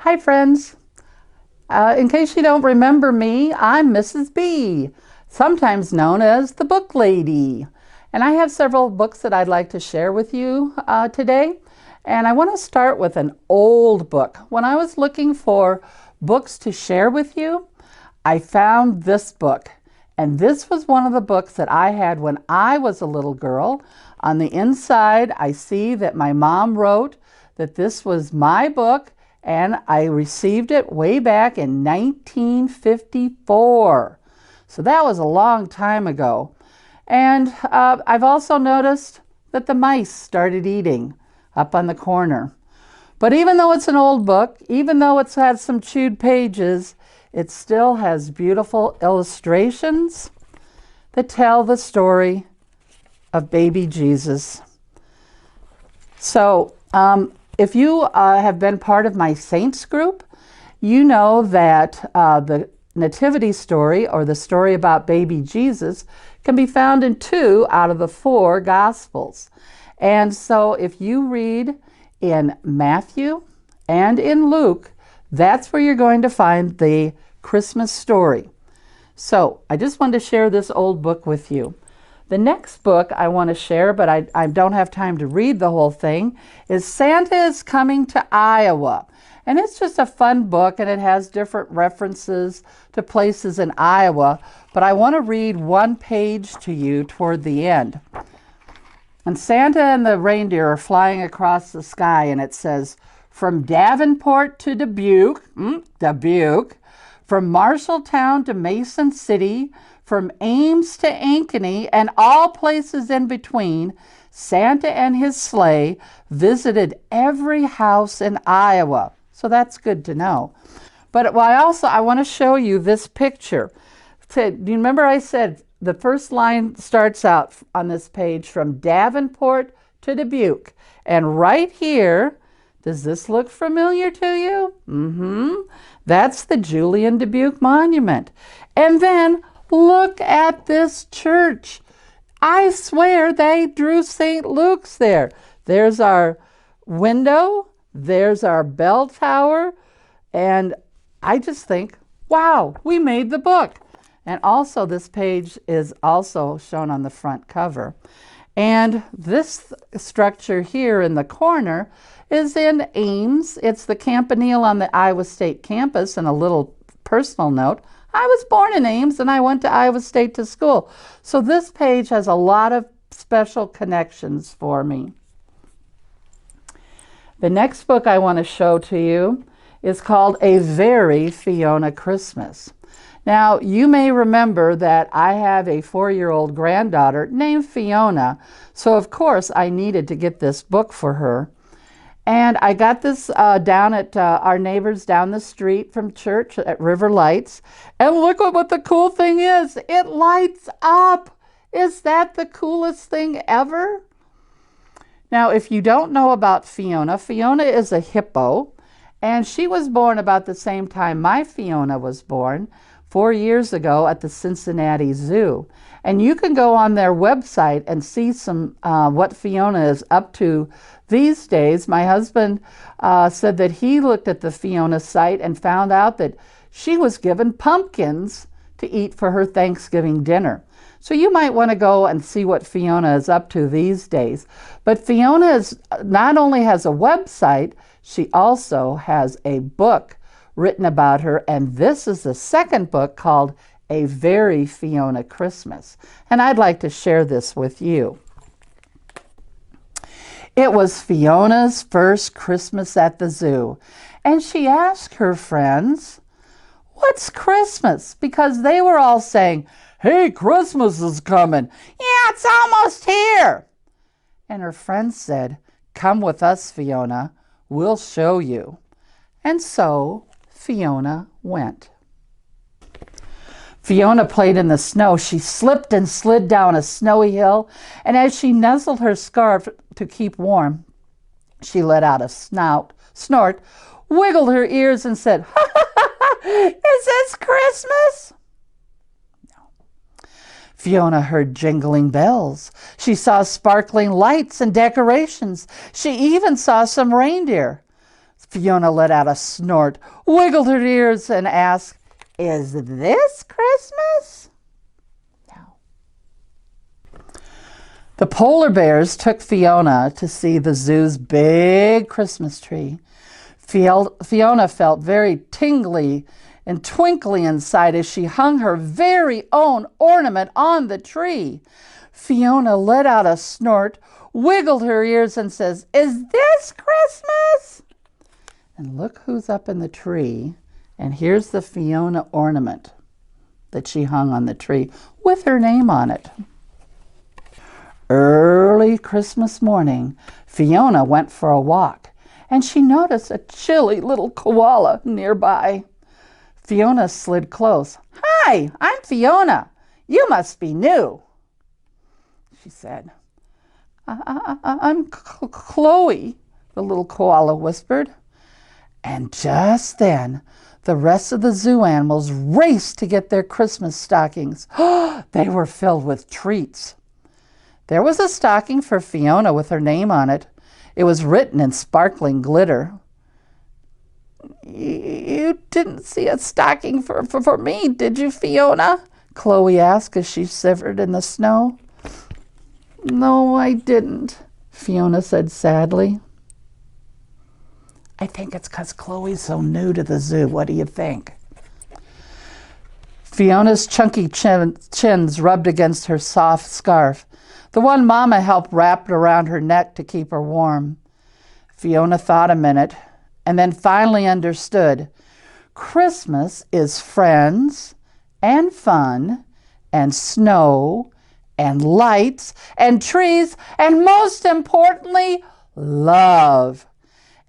Hi friends. In case you don't remember me, I'm Mrs. B, sometimes known as the Book Lady. And I have several books that I'd like to share with you today. And I want to start with an old book. When I was looking for books to share with you, I found this book. And this was one of the books that I had when I was a little girl. On the inside, I see that my mom wrote that this was my book, and I received it way back in 1954. So that was a long time ago. And I've also noticed that the mice started eating up on the corner. But even though it's an old book, even though it's had some chewed pages, it still has beautiful illustrations that tell the story of baby Jesus. So if you have been part of my Saints group, you know that the Nativity story, or the story about baby Jesus, can be found in 2 out of the 4 Gospels. And so if you read in Matthew and in Luke, that's where you're going to find the Christmas story. So I just wanted to share this old book with you. The next book I want to share, but I don't have time to read the whole thing, is Santa is Coming to Iowa. And it's just a fun book, and it has different references to places in Iowa. But I want to read one page to you toward the end. And Santa and the reindeer are flying across the sky, and it says, from Davenport to Dubuque, from Marshalltown to Mason City, from Ames to Ankeny, and all places in between, Santa and his sleigh visited every house in Iowa. So that's good to know. But I want to show you this picture. Do you remember I said the first line starts out on this page, from Davenport to Dubuque. And right here, does this look familiar to you? That's the Julian Dubuque Monument. And then look at this church. I swear they drew St. Luke's there. There's our window. There's our bell tower. And I just think, wow, we made the book. And also this page is also shown on the front cover. And this structure here in the corner is in Ames. It's the Campanile on the Iowa State campus. And a little personal note, I was born in Ames and I went to Iowa State to school. So this page has a lot of special connections for me. The next book I want to show to you is called A Very Fiona Christmas. Now, you may remember that I have a 4-year-old granddaughter named Fiona. So of course I needed to get this book for her. And I got this down at our neighbors down the street from church at River Lights. And look at what the cool thing is. It lights up. Is that the coolest thing ever? Now, if you don't know about Fiona, Fiona is a hippo. And she was born about the same time my Fiona was born, 4 years ago at the Cincinnati Zoo. And you can go on their website and see some what Fiona is up to these days. My husband said that he looked at the Fiona site and found out that she was given pumpkins to eat for her Thanksgiving dinner. So you might want to go and see what Fiona is up to these days. But Fiona not only has a website, she also has a book written about her. And this is the second book, called A Very Fiona Christmas. And I'd like to share this with you. It was Fiona's first Christmas at the zoo, and she asked her friends, "What's Christmas?" Because they were all saying, "Hey, Christmas is coming." "Yeah, it's almost here." And her friends said, "Come with us, Fiona. We'll show you." And so Fiona went. Fiona played in the snow. She slipped and slid down a snowy hill, and as she nuzzled her scarf to keep warm, she let out a snort, wiggled her ears, and said, "Ha ha ha ha! Is this Christmas?" No. Fiona heard jingling bells. She saw sparkling lights and decorations. She even saw some reindeer. Fiona let out a snort, wiggled her ears, and asked, "Is this Christmas?" No. The polar bears took Fiona to see the zoo's big Christmas tree. Fiona felt very tingly and twinkly inside as she hung her very own ornament on the tree. Fiona let out a snort, wiggled her ears, and says, "Is this Christmas?" And look who's up in the tree. And here's the Fiona ornament that she hung on the tree with her name on it. Early Christmas morning, Fiona went for a walk, and she noticed a chilly little koala nearby. Fiona slid close. "Hi, I'm Fiona. You must be new," she said. I'm Chloe," the little koala whispered. And just then, the rest of the zoo animals raced to get their Christmas stockings. They were filled with treats. There was a stocking for Fiona with her name on it. It was written in sparkling glitter. "You didn't see a stocking for me, did you, Fiona?" Chloe asked as she shivered in the snow. "No, I didn't," Fiona said sadly. I think it's because Chloe's so new to the zoo. What do you think? Fiona's chunky chins rubbed against her soft scarf, the one Mama helped wrap around her neck to keep her warm. Fiona thought a minute and then finally understood. Christmas is friends and fun and snow and lights and trees and, most importantly, love.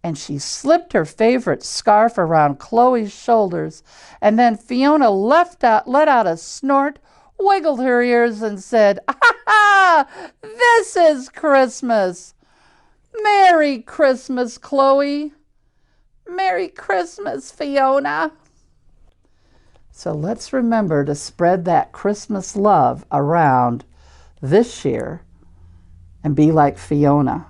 And she slipped her favorite scarf around Chloe's shoulders, and then Fiona let out a snort, wiggled her ears, and said, "Ah, this is Christmas! Merry Christmas, Chloe! Merry Christmas, Fiona!" So let's remember to spread that Christmas love around this year and be like Fiona.